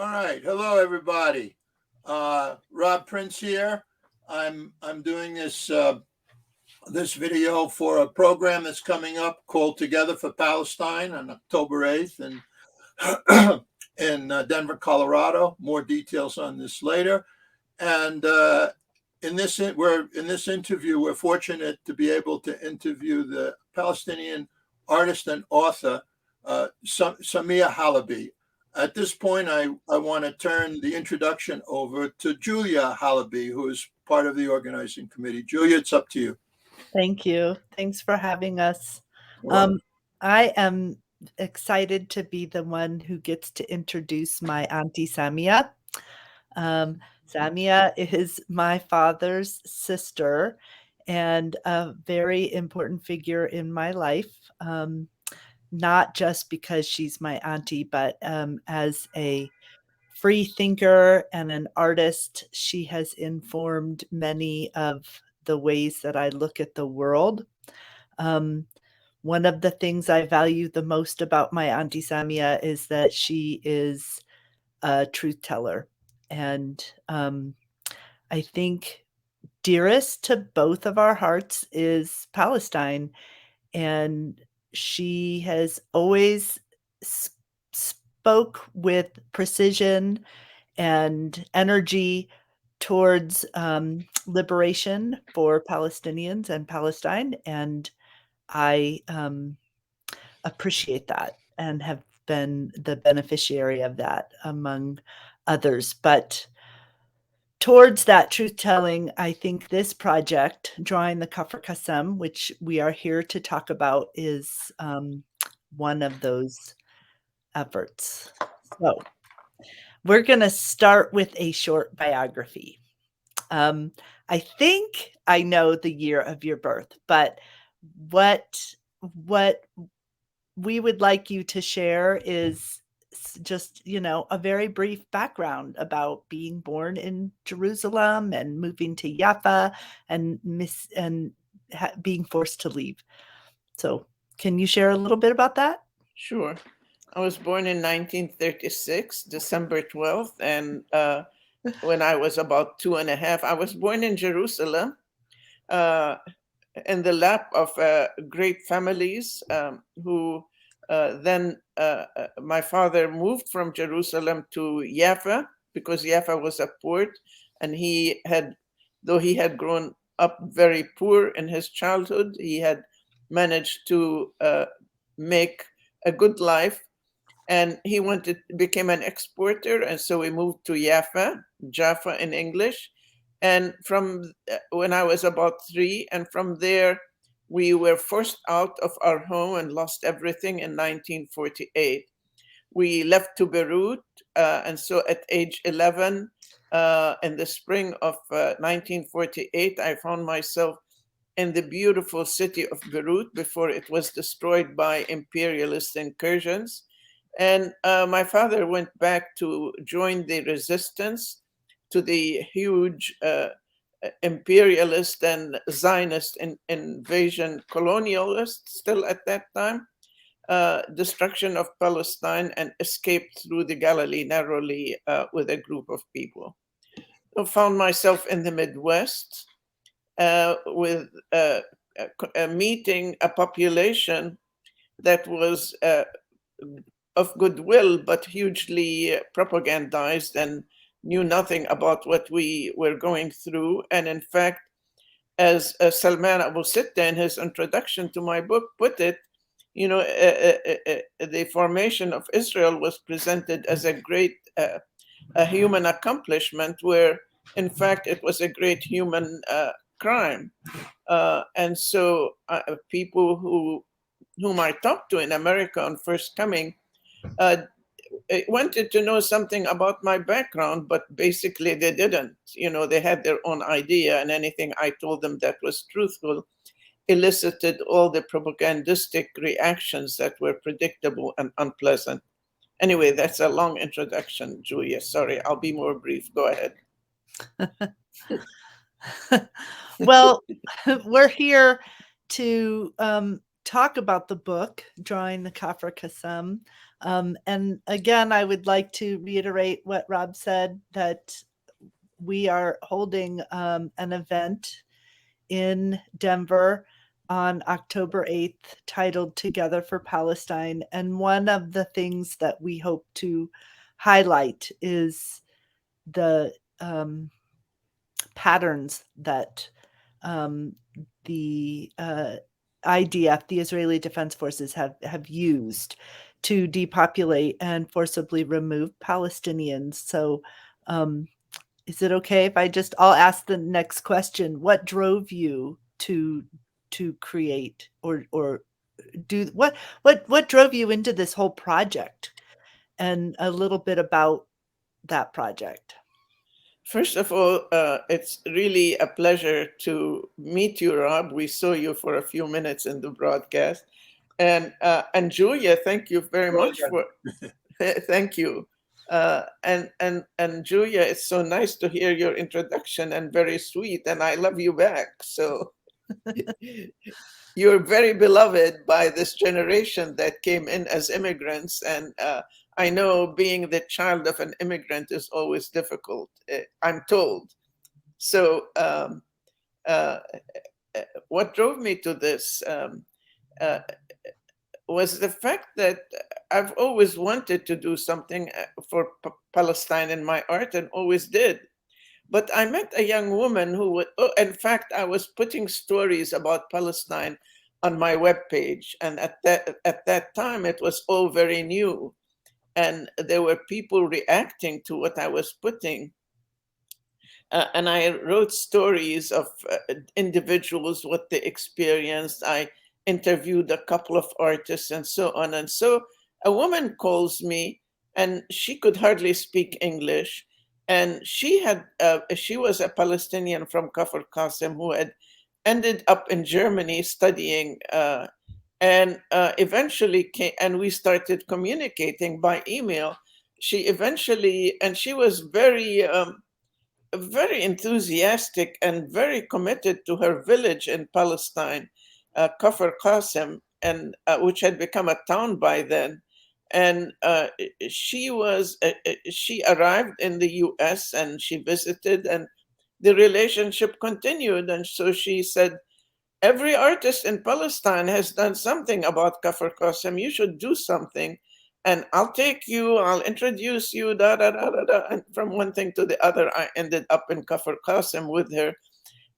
All right. Hello, everybody. Rob Prince here. I'm doing this video for a program that's coming up called Together for Palestine on October 8th in Denver, Colorado. More details on this later. And in this interview, we're fortunate to be able to interview the Palestinian artist and author Samia Halaby. At this point, I want to turn the introduction over to Julia Halaby, who is part of the organizing committee. Julia, it's up to you. Thank you. Thanks for having us. Well, I am excited to be the one who gets to introduce my Auntie Samia. Samia is my father's sister and a very important figure in my life. Not just because she's my auntie, but as a free thinker and an artist, she has informed many of the ways that I look at the world. One of the things I value the most about my Auntie Samia is that she is a truth teller. And I think dearest to both of our hearts is Palestine. And she has always spoke with precision and energy towards liberation for Palestinians and Palestine. And I appreciate that and have been the beneficiary of that among others. But towards that truth telling, I think this project, Drawing the Ksar Qasem, which we are here to talk about, is one of those efforts. So we're going to start with a short biography. I think I know the year of your birth, but what we would like you to share is just, a very brief background about being born in Jerusalem and moving to Jaffa and being forced to leave. So can you share a little bit about that? Sure. I was born in 1936, December 12th, and when I was about 2.5, I was born in Jerusalem in the lap of great families who then my father moved from Jerusalem to Jaffa because Jaffa was a port, and though he had grown up very poor in his childhood, he had managed to make a good life, and he became an exporter, and so we moved to Jaffa in English. And from when I was about 3, and from there, we were forced out of our home and lost everything in 1948. We left to Beirut, and so at age 11, in the spring of 1948, I found myself in the beautiful city of Beirut before it was destroyed by imperialist incursions. And my father went back to join the resistance to the huge imperialist and Zionist invasion colonialists still at that time, destruction of Palestine, and escaped through the Galilee narrowly with a group of people. I found myself in the Midwest with meeting a population that was of goodwill, but hugely propagandized and knew nothing about what we were going through. And in fact, as Salman Abu Sitta in his introduction to my book put it, the formation of Israel was presented as a great a human accomplishment, where in fact it was a great human crime. And so people whom I talked to in America on first coming wanted to know something about my background, but basically they didn't. They had their own idea, and anything I told them that was truthful elicited all the propagandistic reactions that were predictable and unpleasant. Anyway, that's a long introduction, Julia. Sorry, I'll be more brief. Go ahead. Well, we're here to talk about the book, Drawing the Ksar Qasem. And again, I would like to reiterate what Rob said, that we are holding an event in Denver on October 8th titled Together for Palestine. And one of the things that we hope to highlight is the patterns that the IDF, the Israeli Defense Forces, have used to depopulate and forcibly remove Palestinians. So is it okay if I'll ask the next question? What drove you to create or do what drove you into this whole project, and a little bit about that project? First of all, it's really a pleasure to meet you, Rob. We saw you for a few minutes in the broadcast, and Julia, thank you very much for. Thank you, and Julia, it's so nice to hear your introduction, and very sweet, and I love you back. So you're very beloved by this generation that came in as immigrants, and I know being the child of an immigrant is always difficult, I'm told. So what drove me to this was the fact that I've always wanted to do something for Palestine in my art, and always did. But I met a young woman who would, in fact, I was putting stories about Palestine on my webpage. And at that time, it was all very new. And there were people reacting to what I was putting. And I wrote stories of individuals, what they experienced. I interviewed a couple of artists and so on. And so a woman calls me, and she could hardly speak English. And she was a Palestinian from Ksar Qasem who had ended up in Germany studying, and eventually came, and we started communicating by email. She was very, very enthusiastic and very committed to her village in Palestine, Ksar Qasem, and which had become a town by then. And she arrived in the U.S. and she visited, and the relationship continued. And so she said, every artist in Palestine has done something about Ksar Qasem. You should do something, and I'll take you, I'll introduce you, da da da da da. And from one thing to the other, I ended up in Ksar Qasem with her.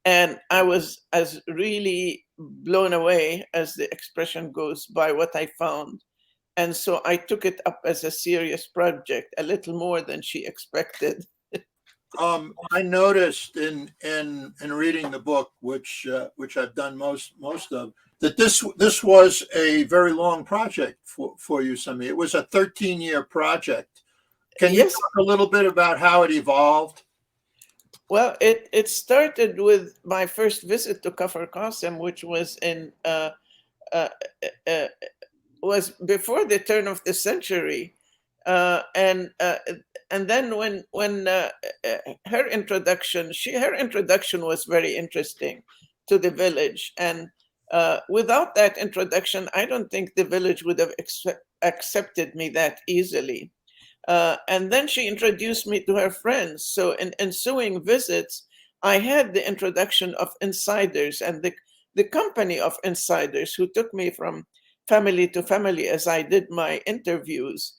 And I was as really blown away, as the expression goes, by what I found. And so I took it up as a serious project, a little more than she expected. I noticed in reading the book, which I've done most of, that this was a very long project for you, Samia. It was a 13-year project. Can you talk a little bit about how it evolved? Well, it started with my first visit to Ksar Qasem, which was was before the turn of the century, and then when her introduction was very interesting to the village, and without that introduction, I don't think the village would have accepted me that easily. And then she introduced me to her friends. So in ensuing visits, I had the introduction of insiders and the company of insiders who took me from family to family as I did my interviews.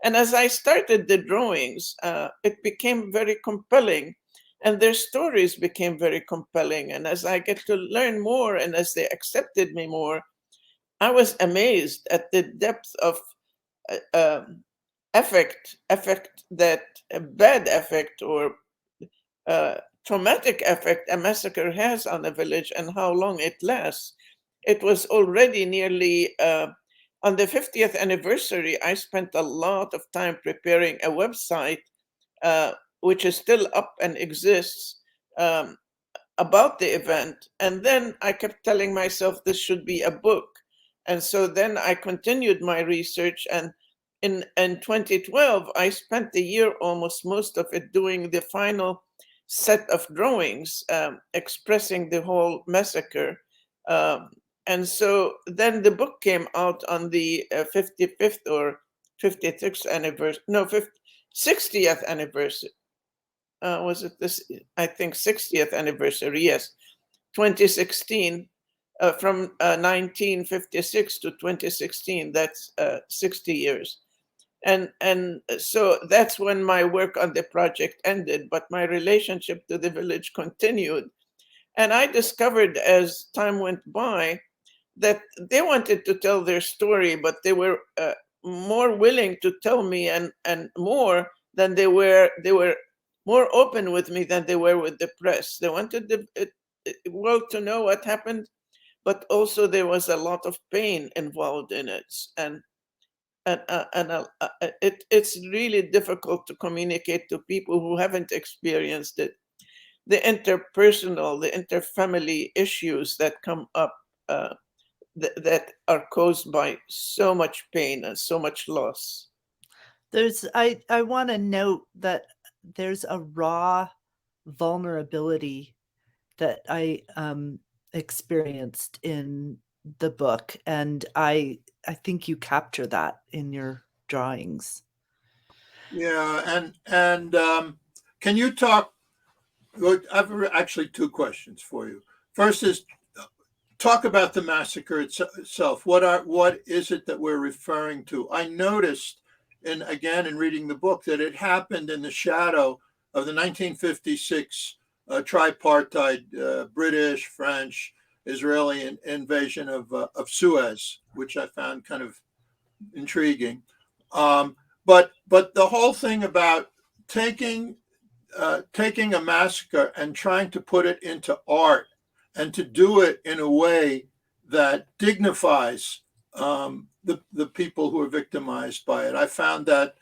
And as I started the drawings, it became very compelling, and their stories became very compelling. And as I get to learn more, and as they accepted me more, I was amazed at the depth of effect that a bad effect or traumatic effect a massacre has on a village, and how long it lasts. It was already nearly on the 50th anniversary. I spent a lot of time preparing a website, which is still up and exists, about the event. And then I kept telling myself this should be a book. And so then I continued my research, and in 2012, I spent the year, almost most of it, doing the final set of drawings expressing the whole massacre. And so then the book came out on the 55th or 56th anniversary, no, 60th anniversary. Was it this? I think 60th anniversary, yes, 2016. From 1956 to 2016, that's 60 years. And so that's when my work on the project ended, but my relationship to the village continued. And I discovered as time went by that they wanted to tell their story, but they were more willing to tell me and more than they were more open with me than they were with the press. They wanted the world to know what happened, but also there was a lot of pain involved in it. It's really difficult to communicate to people who haven't experienced it. The interpersonal, the interfamily issues that come up that are caused by so much pain and so much loss. I want to note that there's a raw vulnerability that I experienced in the book, and I think you capture that in your drawings. Yeah, and can you talk? Well, I've actually two questions for you. First is talk about the massacre itself. What is it that we're referring to? I noticed, in reading the book, that it happened in the shadow of the 1956 tripartite British, French, Israeli invasion of Suez, which I found kind of intriguing. But the whole thing about taking a massacre and trying to put it into art and to do it in a way that dignifies the people who are victimized by it, I found that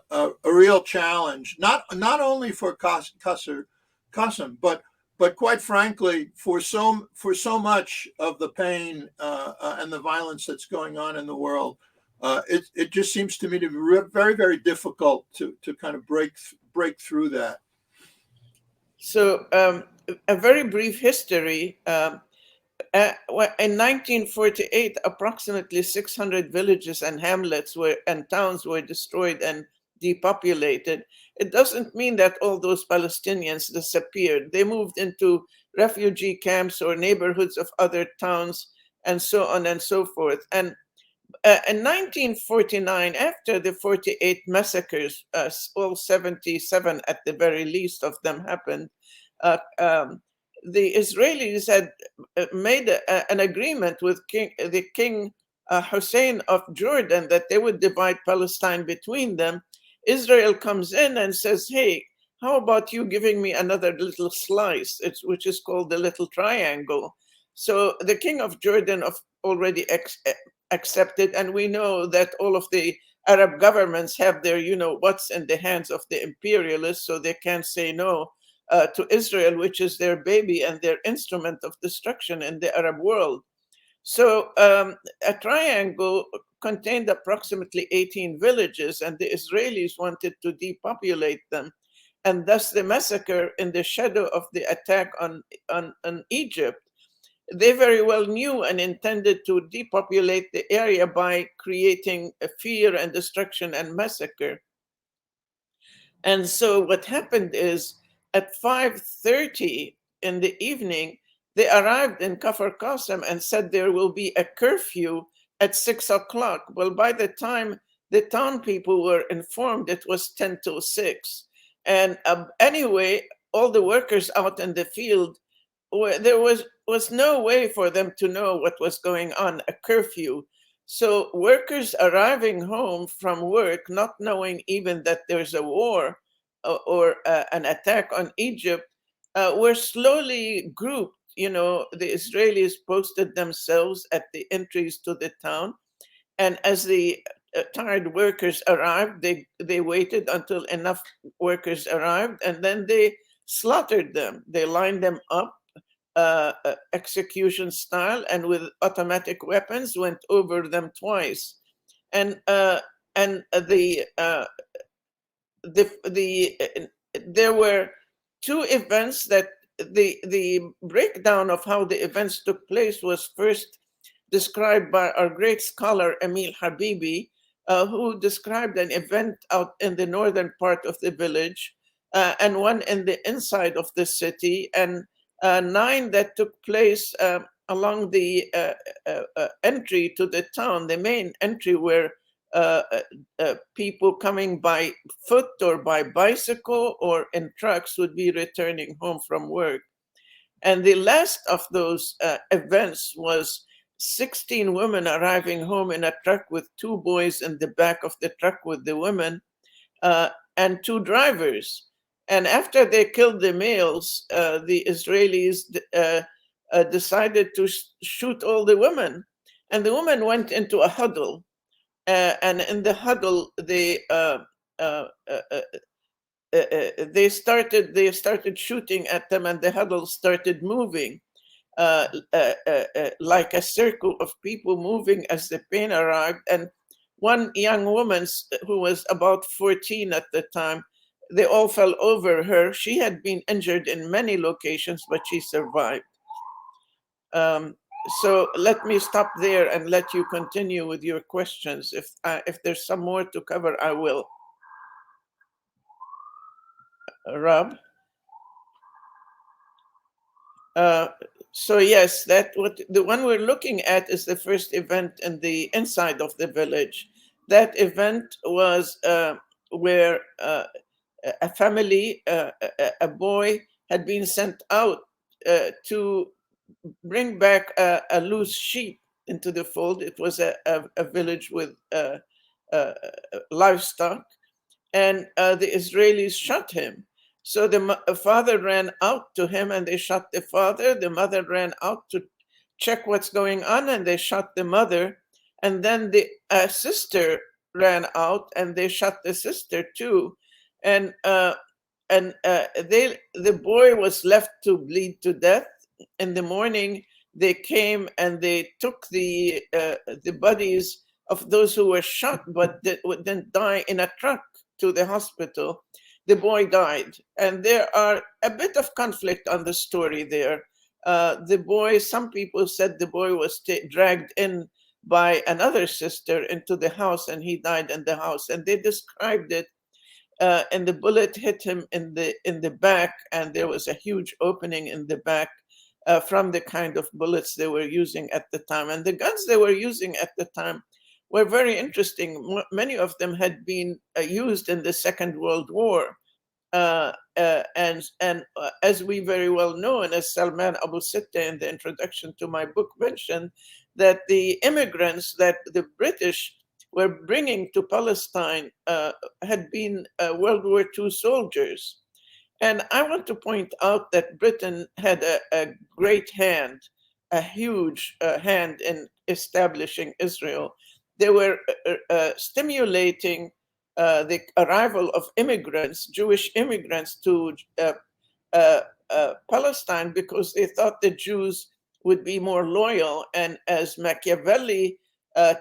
a real challenge, not only for Ksar Qasem, but quite frankly, for so much of the pain and the violence that's going on in the world. It just seems to me to be very, very difficult to kind of break through that. So a very brief history. In 1948, approximately 600 villages and hamlets and towns were destroyed and depopulated. It doesn't mean that all those Palestinians disappeared. They moved into refugee camps or neighborhoods of other towns and so on and so forth. And in 1949, after the 48 massacres, all 77 at the very least of them happened, the Israelis had made an agreement with the King Hussein of Jordan that they would divide Palestine between them. Israel comes in and says, hey, how about you giving me another little slice, which is called the Little Triangle. So the King of Jordan already accepted, and we know that all of the Arab governments have their, what's in the hands of the imperialists, so they can't say no to Israel, which is their baby and their instrument of destruction in the Arab world. So a triangle contained approximately 18 villages, and the Israelis wanted to depopulate them. And thus the massacre in the shadow of the attack on Egypt, they very well knew and intended to depopulate the area by creating a fear and destruction and massacre. And so what happened is at 5:30 in the evening, they arrived in Ksar Qasem and said there will be a curfew at 6 o'clock. Well, by the time the town people were informed, it was 10 to 6. And anyway, all the workers out in the field, there was no way for them to know what was going on, a curfew. So workers arriving home from work, not knowing even that there's a war or an attack on Egypt, were slowly grouped. The Israelis posted themselves at the entries to the town. And as the tired workers arrived, they waited until enough workers arrived, and then they slaughtered them. They lined them up execution style, and with automatic weapons went over them twice. And there were two events that the breakdown of how the events took place was first described by our great scholar Emil Habibi, who described an event out in the northern part of the village, and one in the inside of the city, and 9 that took place along the entry to the town, the main entry, where people coming by foot or by bicycle or in trucks would be returning home from work. And the last of those events was 16 women arriving home in a truck with 2 boys in the back of the truck with the women, and 2 drivers. And after they killed the males, the Israelis decided to shoot all the women. And the women went into a huddle. And in the huddle, they started shooting at them, and the huddle started moving like a circle of people moving as the pain arrived. And one young woman who was about 14 at the time, they all fell over her. She had been injured in many locations, but she survived. So let me stop there and let you continue with your questions. If there's some more to cover, I will. Rob? So yes, the one we're looking at is the first event in the inside of the village. That event was where a family, a boy, had been sent out to bring back a loose sheep into the fold. It was a village with livestock, and the Israelis shot him. So the father ran out to him, and they shot the father. The mother ran out to check what's going on, and they shot the mother. And then the sister ran out, and they shot the sister too. And the boy was left to bleed to death. In the morning, they came and they took the bodies of those who were shot but didn't die in a truck to the hospital. The boy died, and there are a bit of conflict on the story there. The boy, some people said the boy was dragged in by another sister into the house, and he died in the house. And they described it, and the bullet hit him in the back, and there was a huge opening in the back from the kind of bullets they were using at the time. And the guns they were using at the time were very interesting. Many of them had been used in the Second World War. And as we very well know, and as Salman Abu Sitta in the introduction to my book mentioned, that the immigrants that the British were bringing to Palestine had been World War II soldiers. And I want to point out that Britain had a great hand, a huge hand in establishing Israel. They were stimulating the arrival of immigrants, Jewish immigrants, to Palestine because they thought the Jews would be more loyal. And as Machiavelli,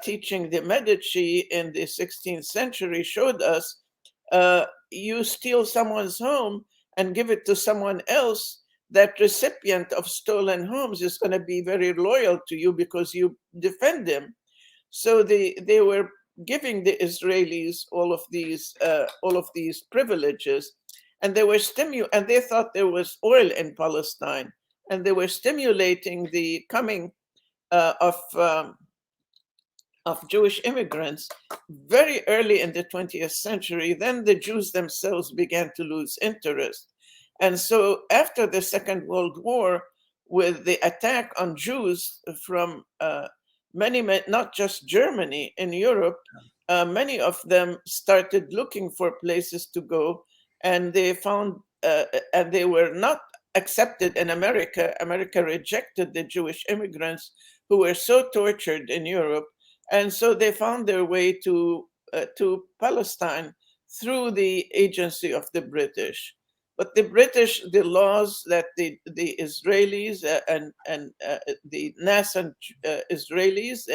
teaching the Medici in the 16th century, showed us, you steal someone's home and give it to someone else, that recipient of stolen homes is going to be very loyal to you because you defend them. So they were giving the Israelis all of these privileges, and they were and they thought there was oil in Palestine, and they were stimulating the coming of Jewish immigrants very early in the 20th century. Then the Jews themselves began to lose interest. And so after the Second World War, with the attack on Jews from many, not just Germany, in Europe, many of them started looking for places to go, and they found, and they were not accepted in America. America rejected the Jewish immigrants who were so tortured in Europe. And so they found their way to Palestine through the agency of the British. But the British, the laws that the Israelis and the nascent Israelis,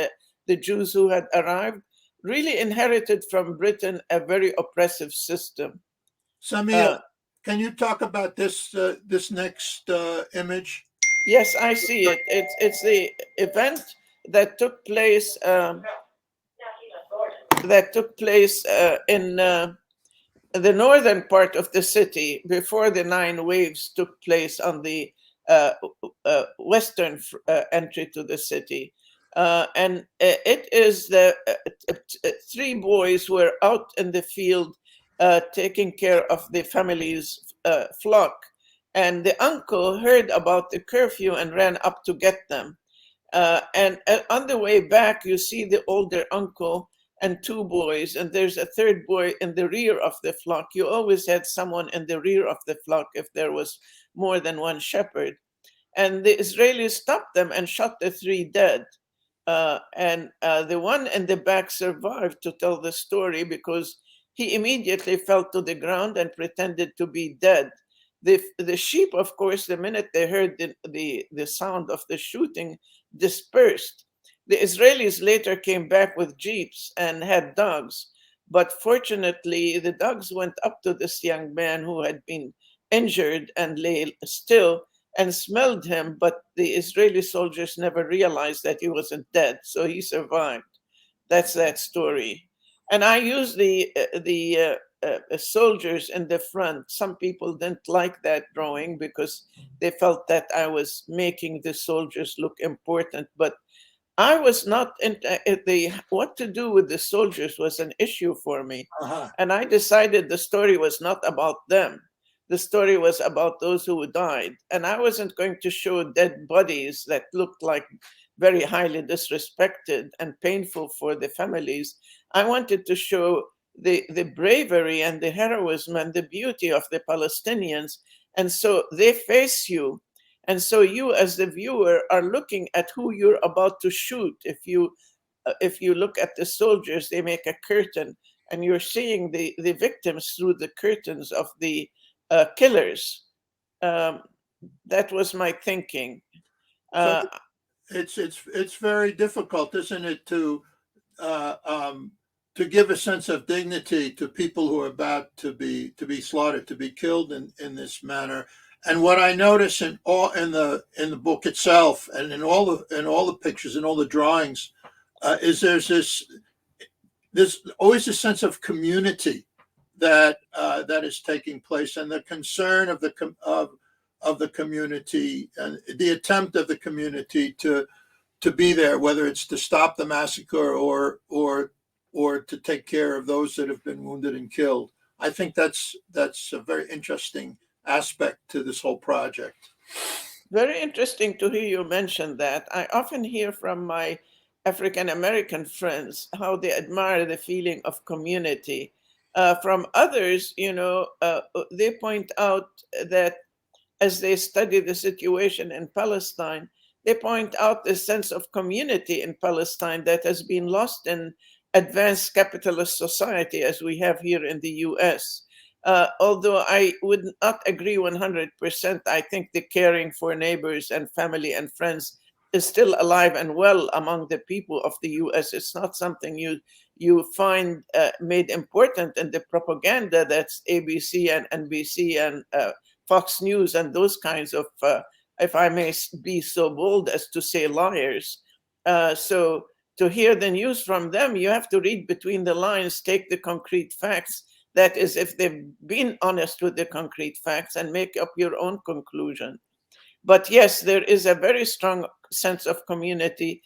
the Jews who had arrived, really inherited from Britain a very oppressive system. Samia, can you talk about this next image? Yes, I see it. It's the event that took place. that took place in the northern part of the city before the 9 waves took place on the western entry to the city. And it is the 3 boys were out in the field taking care of the family's flock. And the uncle heard about the curfew and ran up to get them. And on the way back, you see the older uncle and 2 boys, and there's a 3rd boy in the rear of the flock. You always had someone in the rear of the flock if there was more than one shepherd. And the Israelis stopped them and shot the 3 dead. And the one in the back survived to tell the story because he immediately fell to the ground and pretended to be dead. The sheep, of course, the minute they heard the sound of the shooting, dispersed. The Israelis later came back with jeeps and had dogs, but fortunately the dogs went up to this young man who had been injured and lay still and smelled him, but the Israeli soldiers never realized that he wasn't dead, so he survived. That's that story. And I use the soldiers in the front. Some people didn't like that drawing because they felt that I was making the soldiers look important, but I was not what to do with the soldiers was an issue for me. And I decided the story was not about them. The story was about those who died. And I wasn't going to show dead bodies that looked like very highly disrespected and painful for the families. I wanted to show the bravery and the heroism and the beauty of the Palestinians. And so they face you. And so you, as the viewer, are looking at who you're about to shoot. If you look at the soldiers, they make a curtain, and you're seeing the victims through the curtains of the killers. That was my thinking. So it's very difficult, isn't it, to give a sense of dignity to people who are about to be slaughtered, to be killed in this manner. And what I notice in the book itself, and in all the pictures and all the drawings, is there's always a sense of community that is taking place, and the concern of the community and the attempt of the community to be there, whether it's to stop the massacre or to take care of those that have been wounded and killed. I think that's a very interesting aspect to this whole project. Very interesting to hear you mention that. I often hear from my African American friends how they admire the feeling of community. From others, they point out that as they study the situation in Palestine, they point out the sense of community in Palestine that has been lost in advanced capitalist society as we have here in the US. Although I would not agree 100%, I think the caring for neighbors and family and friends is still alive and well among the people of the US. It's not something you find made important in the propaganda that's ABC and NBC and Fox News and those kinds of, if I may be so bold as to say, liars. So to hear the news from them, you have to read between the lines, take the concrete facts. That is, if they've been honest with the concrete facts, and make up your own conclusion. But yes, there is a very strong sense of community.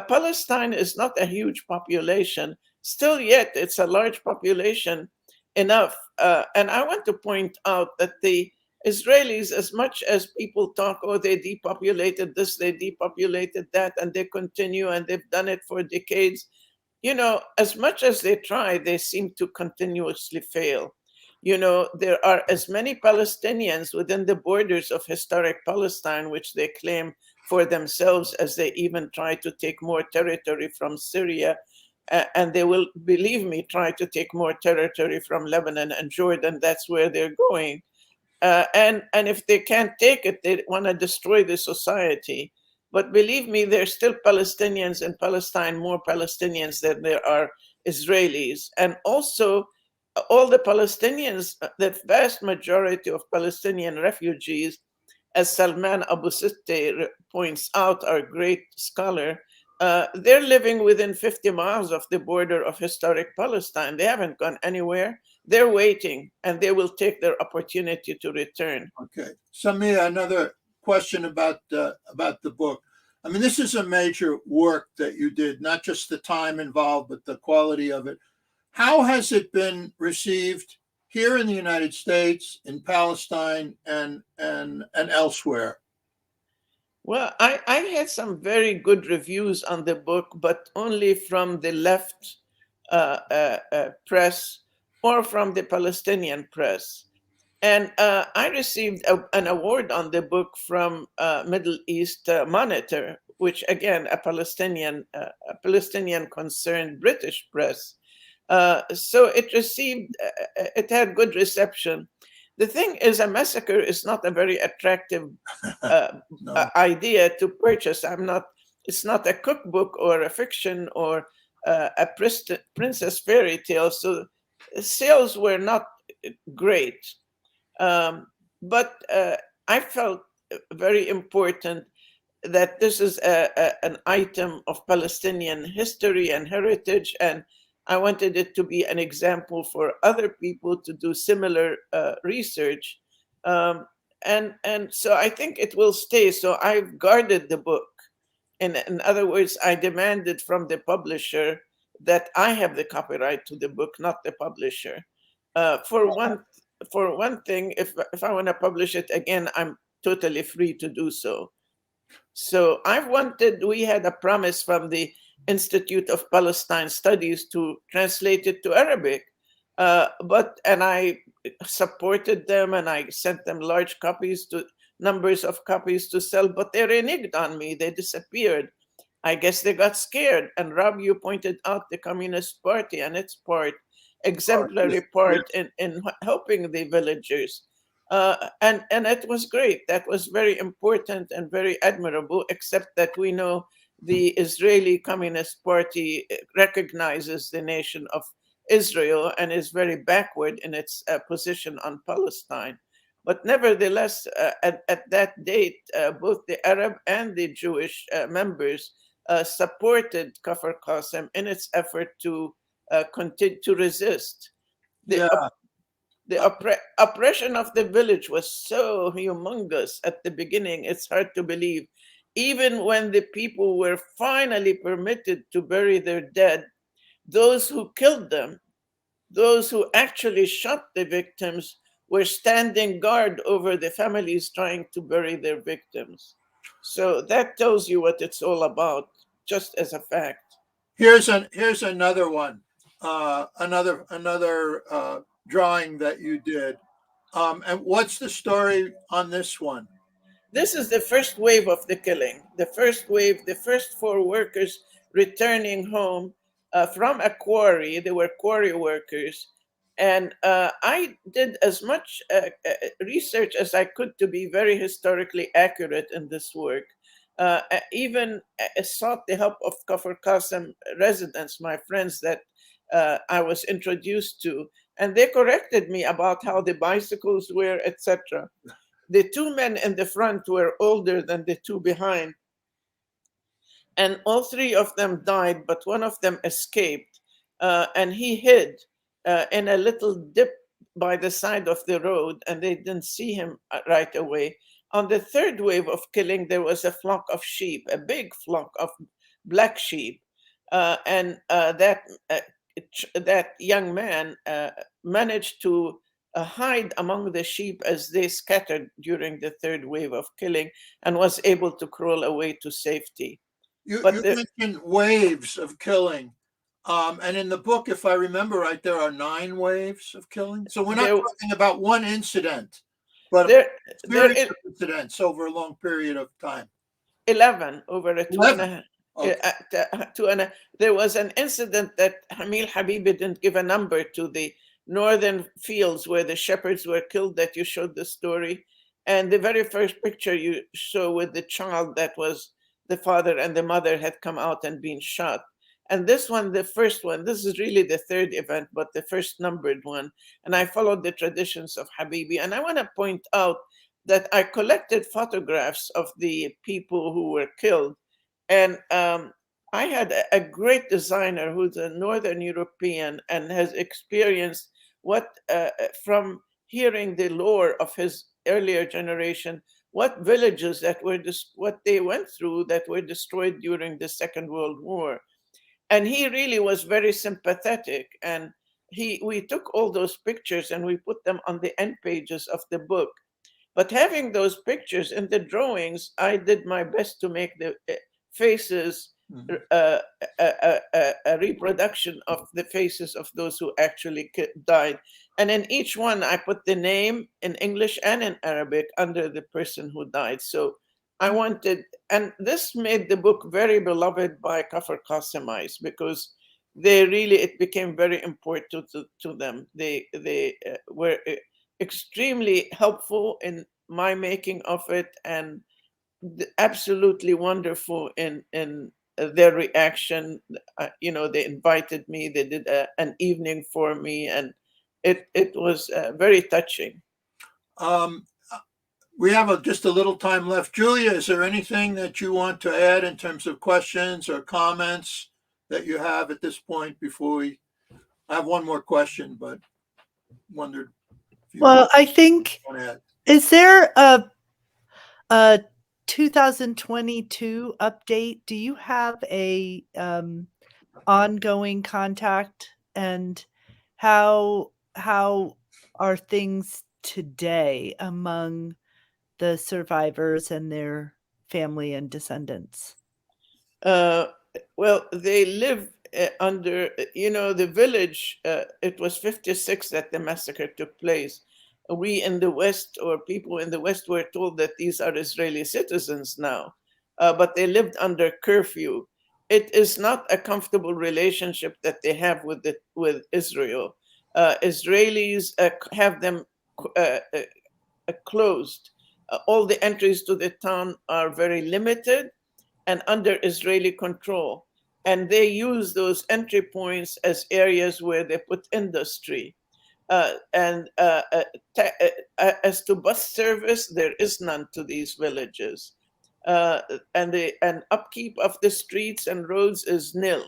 Palestine is not a huge population. Still yet, it's a large population enough. And I want to point out that the Israelis, as much as people talk, oh, they depopulated this, they depopulated that, and they continue, and they've done it for decades. As much as they try, they seem to continuously fail. There are as many Palestinians within the borders of historic Palestine, which they claim for themselves, as they even try to take more territory from Syria. And they will, believe me, try to take more territory from Lebanon and Jordan. That's where they're going. And if they can't take it, they want to destroy the society. But believe me, there's still Palestinians in Palestine, more Palestinians than there are Israelis. And also, all the Palestinians, the vast majority of Palestinian refugees, as Salman Abu Sitte points out, our great scholar, they're living within 50 miles of the border of historic Palestine. They haven't gone anywhere. They're waiting, and they will take their opportunity to return. Okay, Samia, another question about the book. I mean, this is a major work that you did, not just the time involved, but the quality of it. How has it been received here in the United States, in Palestine, and elsewhere? Well, I had some very good reviews on the book, but only from the left press or from the Palestinian press. And I received an award on the book from Middle East Monitor, which again, a Palestinian concerned British press. So it received, it had good reception. The thing is, a massacre is not a very attractive No. idea to purchase. It's not a cookbook or a fiction or a princess fairy tale. So sales were not great. But I felt very important that this is an item of Palestinian history and heritage, and I wanted it to be an example for other people to do similar research. And so I think it will stay. So I've guarded the book. In other words, I demanded from the publisher that I have the copyright to the book, not the publisher. For one thing, if I want to publish it again, I'm totally free to do so. So we had a promise from the Institute of Palestine Studies to translate it to Arabic. And I supported them, and I sent them numbers of copies to sell, but they reneged on me. They disappeared. I guess they got scared. And Rob, you pointed out the Communist Party and its exemplary part in helping the villagers. And it was great. That was very important and very admirable, except that we know the Israeli Communist Party recognizes the nation of Israel and is very backward in its position on Palestine. But nevertheless, at that date, both the Arab and the Jewish members supported Kfar Qasem in its effort to continue to resist. The oppression of the village was so humongous at the beginning, it's hard to believe. Even when the people were finally permitted to bury their dead, those who killed them, those who actually shot the victims, were standing guard over the families trying to bury their victims. So that tells you what it's all about, just as a fact. Here's another one, another drawing that you did. And what's the story on this one? This is the first wave of the killing. The first wave, the first 4 workers returning home from a quarry. They were quarry workers. And I did as much research as I could to be very historically accurate in this work. Even sought the help of Kfar Qasem residents, my friends that I was introduced to, and they corrected me about how the bicycles were, etc. The 2 men in the front were older than the 2 behind, and all 3 of them died, but one of them escaped, and he hid in a little dip by the side of the road, and they didn't see him right away. On the 3rd wave of killing, there was a flock of sheep, a big flock of black sheep, and that young man managed to hide among the sheep as they scattered during the 3rd wave of killing, and was able to crawl away to safety. You mentioned waves of killing. And in the book, if I remember right, there are 9 waves of killing. So we're not talking about one incident, but a series of incidents over a long period of time. 11 over a 11. There was an incident that Hamil Habibi didn't give a number to, the northern fields where the shepherds were killed that you showed the story. And the very first picture you show with the child, that was the father and the mother had come out and been shot. And this one, the first one, this is really the 3rd event, but the first numbered one. And I followed the traditions of Habibi. And I want to point out that I collected photographs of the people who were killed. And I had a great designer who's a Northern European and has experienced what, from hearing the lore of his earlier generation, what villages that were what they went through that were destroyed during the Second World War. And he really was very sympathetic. And we took all those pictures and we put them on the end pages of the book. But having those pictures in the drawings, I did my best to make the faces a reproduction of the faces of those who actually died. And in each one, I put the name in English and in Arabic under the person who died. So I wanted, and this made the book very beloved by Ksar Qasemites because it became very important to them. They were extremely helpful in my making of it, and absolutely wonderful in their reaction. They invited me, they did an evening for me, and it was very touching. We have just a little time left. Julia, is there anything that you want to add in terms of questions or comments that you have at this point before I have one more question, but wondered. Well, I think, is there a 2022 update? Do you have a ongoing contact, and how are things today among the survivors and their family and descendants? Well, they live under, the village. It was 56 that the massacre took place. We in the West, or people in the West, were told that these are Israeli citizens now, but they lived under curfew. It is not a comfortable relationship that they have with Israel. Israelis have them closed. All the entries to the town are very limited and under Israeli control. And they use those entry points as areas where they put industry. As to bus service, there is none to these villages. And upkeep of the streets and roads is nil.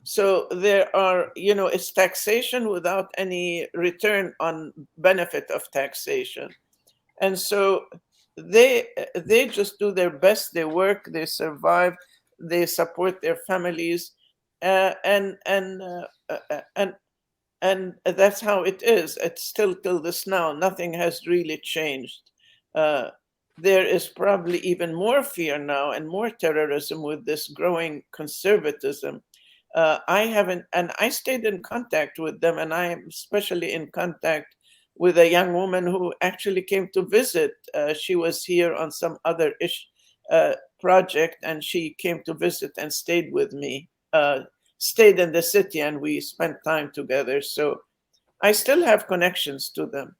So there are, it's taxation without any return on benefit of taxation. And so they just do their best. They work, they survive, they support their families, and that's how it is. It's still till this now. Nothing has really changed. There is probably even more fear now and more terrorism with this growing conservatism. I stayed in contact with them, and I am especially in contact with a young woman who actually came to visit. She was here on some other project, and she came to visit and stayed with me, stayed in the city, and we spent time together. So I still have connections to them,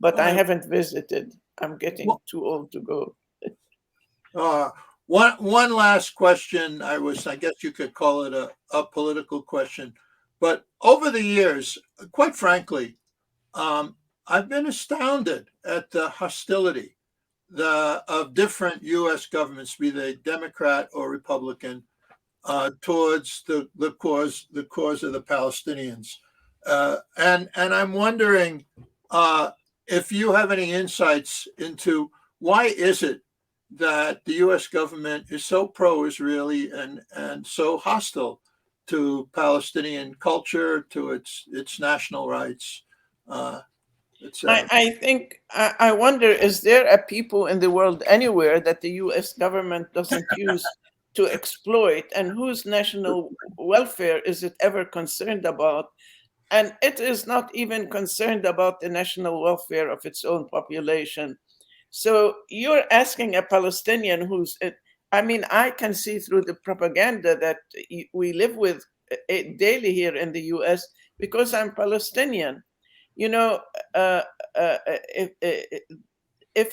but I haven't visited. I'm getting too old to go. One last question. I guess you could call it a political question, but over the years, quite frankly, I've been astounded at the hostility of different U.S. governments, be they Democrat or Republican, towards the cause of the Palestinians. And I'm wondering if you have any insights into why is it that the U.S. government is so pro-Israeli and so hostile to Palestinian culture, to its national rights. I think, I wonder, is there a people in the world anywhere that the U.S. government doesn't use to exploit, and whose national welfare is it ever concerned about? And it is not even concerned about the national welfare of its own population. So you're asking a Palestinian I can see through the propaganda that we live with daily here in the US because I'm Palestinian. If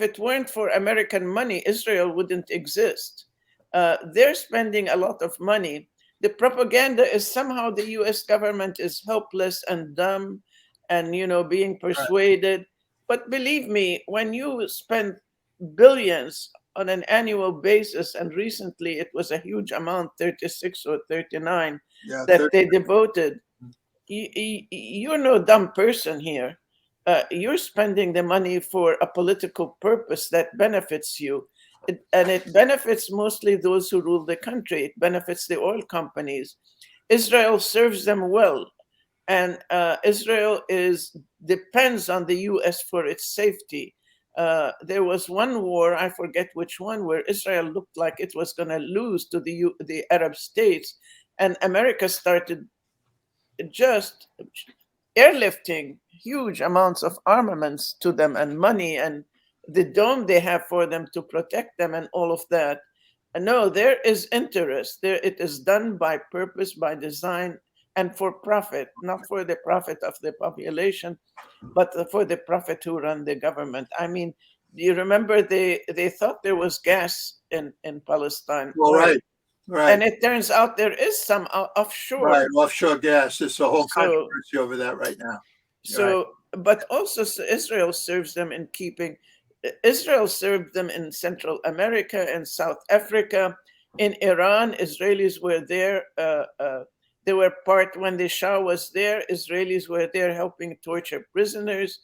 it weren't for American money, Israel wouldn't exist. They're spending a lot of money. The propaganda is somehow the US government is helpless and dumb and, being persuaded. But believe me, when you spend billions on an annual basis, and recently it was a huge amount, 36 or 39, that they devoted. You're no dumb person here. You're spending the money for a political purpose that benefits you. And it benefits mostly those who rule the country. It benefits the oil companies. Israel serves them well. And Israel depends on the US for its safety. There was one war, I forget which one, where Israel looked like it was going to lose to the Arab states. And America started just airlifting huge amounts of armaments to them and money and the dome they have for them to protect them and all of that. And no, there is interest. It is done by purpose, by design, and for profit, not for the profit of the population, but for the profit who run the government. I mean, do you remember they thought there was gas in Palestine? Well, right. And it turns out there is some offshore. Right, offshore gas. There's a whole controversy over that right now. But also Israel serves them in keeping. Israel served them in Central America and South Africa. In Iran, Israelis were there. They were part when the Shah was there. Israelis were there helping torture prisoners.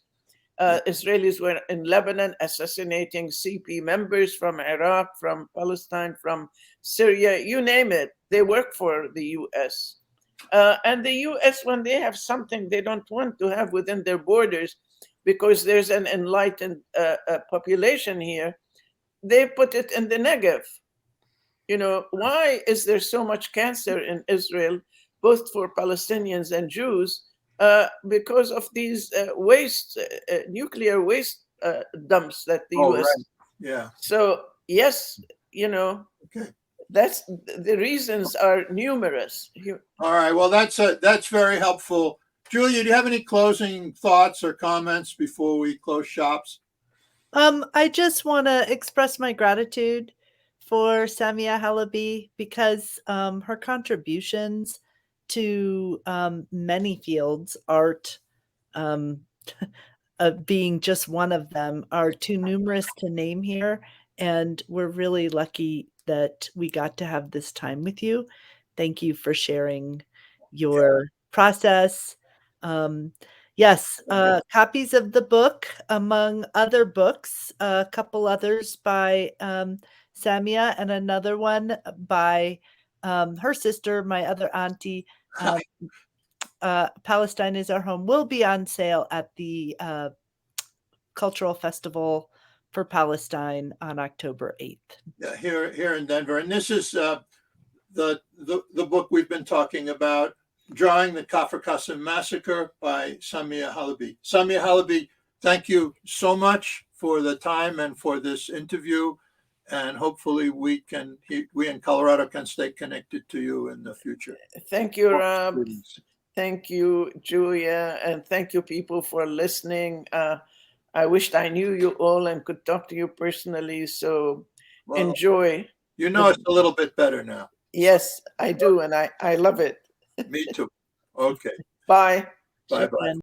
Israelis were in Lebanon assassinating CP members from Iraq, from Palestine, from Syria, you name it. They work for the US. And the US, when they have something they don't want to have within their borders, because there's an enlightened population here, they put it in the Negev. You know, why is there so much cancer in Israel, both for Palestinians and Jews? Because of these nuclear waste dumps that the US. Right. Yeah. So yes, you know, that's the reasons are numerous. All right. Well, that's very helpful. Julia, do you have any closing thoughts or comments before we close shops? I just want to express my gratitude for Samia Halaby because her contributions to many fields, art being just one of them, are too numerous to name here. And we're really lucky that we got to have this time with you. Thank you for sharing your process. Yes, copies of the book, among other books, a couple others by Samia and another one by her sister, my other auntie, Palestine is Our Home, will be on sale at the Cultural Festival for Palestine on October 8th. Yeah, here in Denver. And this is the book we've been talking about, Drawing the Ksar Qasem Massacre by Samia Halaby. Samia Halaby, thank you so much for the time and for this interview. And hopefully we in Colorado can stay connected to you in the future. Thank you, Rob. Thank you, Julia. And thank you, people, for listening. I wished I knew you all and could talk to you personally. So enjoy. You know, it's a little bit better now. Yes, I do. And I love it. Me too. Okay. Bye. Bye-bye.